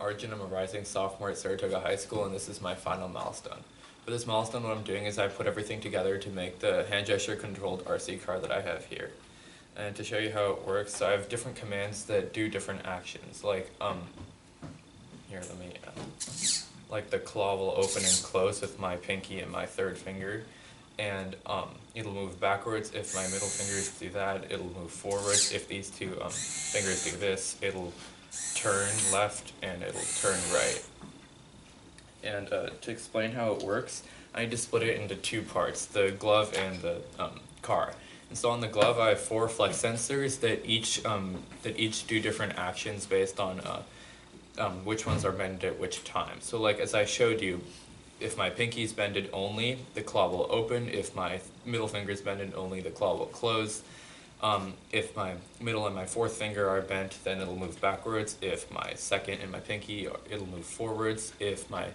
Arjun. I'm a rising sophomore at Saratoga High School, and this is my final milestone. For this milestone, what I'm doing is I put everything together to make the hand gesture controlled RC car that I have here. And to show you how it works, so I have different commands that do different actions, like, here, let me, like the claw will open and close with my pinky and my third finger, and it'll move backwards if my middle fingers do that, it'll move forwards if these two fingers do this, it'll turn left and it'll turn right. And to explain how it works, I need to split it into two parts, the glove and the car. And so on the glove I have 4 flex sensors that each do different actions based on which ones are bended at which time. So like as I showed you, if my pinky is bended only, the claw will open. If my middle finger is bended only, the claw will close. If my middle and my fourth finger are bent, then it'll move backwards. If my second and my pinky, it'll move forwards. If my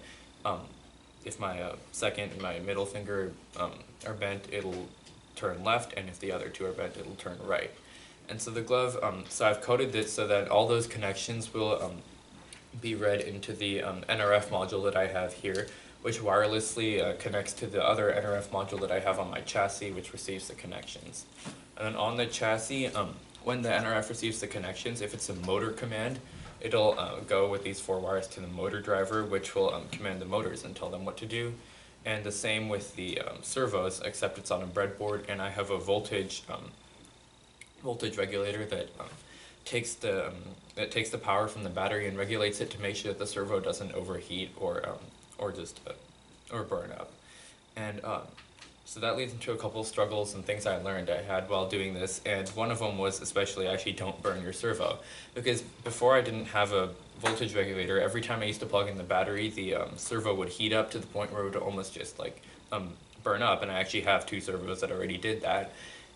second and my middle finger are bent, it'll turn left, and if the other two are bent, it'll turn right. And so the glove, so I've coded this so that all those connections will be read into the NRF module that I have here, which wirelessly connects to the other NRF module that I have on my chassis, which receives the connections. And then on the chassis, when the NRF receives the connections, if it's a motor command, it'll go with these 4 wires to the motor driver, which will command the motors and tell them what to do. And the same with the servos, except it's on a breadboard, and I have a voltage regulator that takes the power from the battery and regulates it to make sure that the servo doesn't overheat or burn up. And so that leads into a couple of struggles and things I learned I had while doing this, and one of them was especially actually don't burn your servo, because before I didn't have a voltage regulator, every time I used to plug in the battery, the servo would heat up to the point where it would almost just like burn up, and I actually have 2 servos that already did that.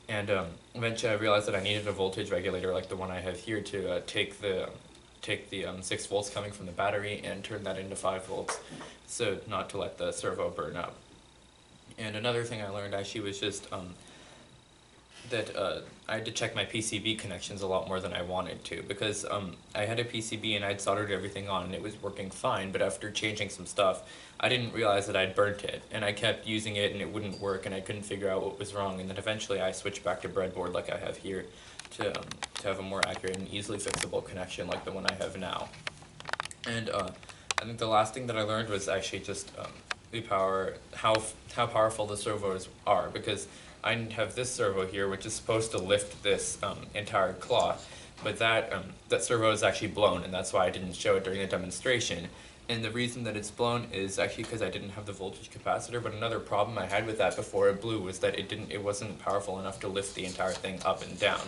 And eventually I realized that I needed a voltage regulator like the one I have here to take the 6 volts coming from the battery and turn that into 5 volts, so not to let the servo burn up. And another thing I learned actually was just that I had to check my PCB connections a lot more than I wanted to, because I had a PCB and I'd soldered everything on and it was working fine, but after changing some stuff, I didn't realize that I'd burnt it, and I kept using it and it wouldn't work and I couldn't figure out what was wrong, and then eventually I switched back to breadboard like I have here to have a more accurate and easily fixable connection like the one I have now. And I think the last thing that I learned was actually just how powerful the servos are, because I have this servo here which is supposed to lift this entire claw, but that servo is actually blown, and that's why I didn't show it during the demonstration. And the reason that it's blown is actually because I didn't have the voltage capacitor, but another problem I had with that before it blew was that it wasn't powerful enough to lift the entire thing up and down.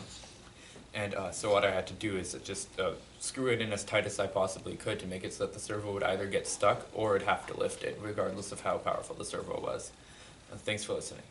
And so what I had to do is just screw it in as tight as I possibly could to make it so that the servo would either get stuck or it'd have to lift it, regardless of how powerful the servo was. Thanks for listening.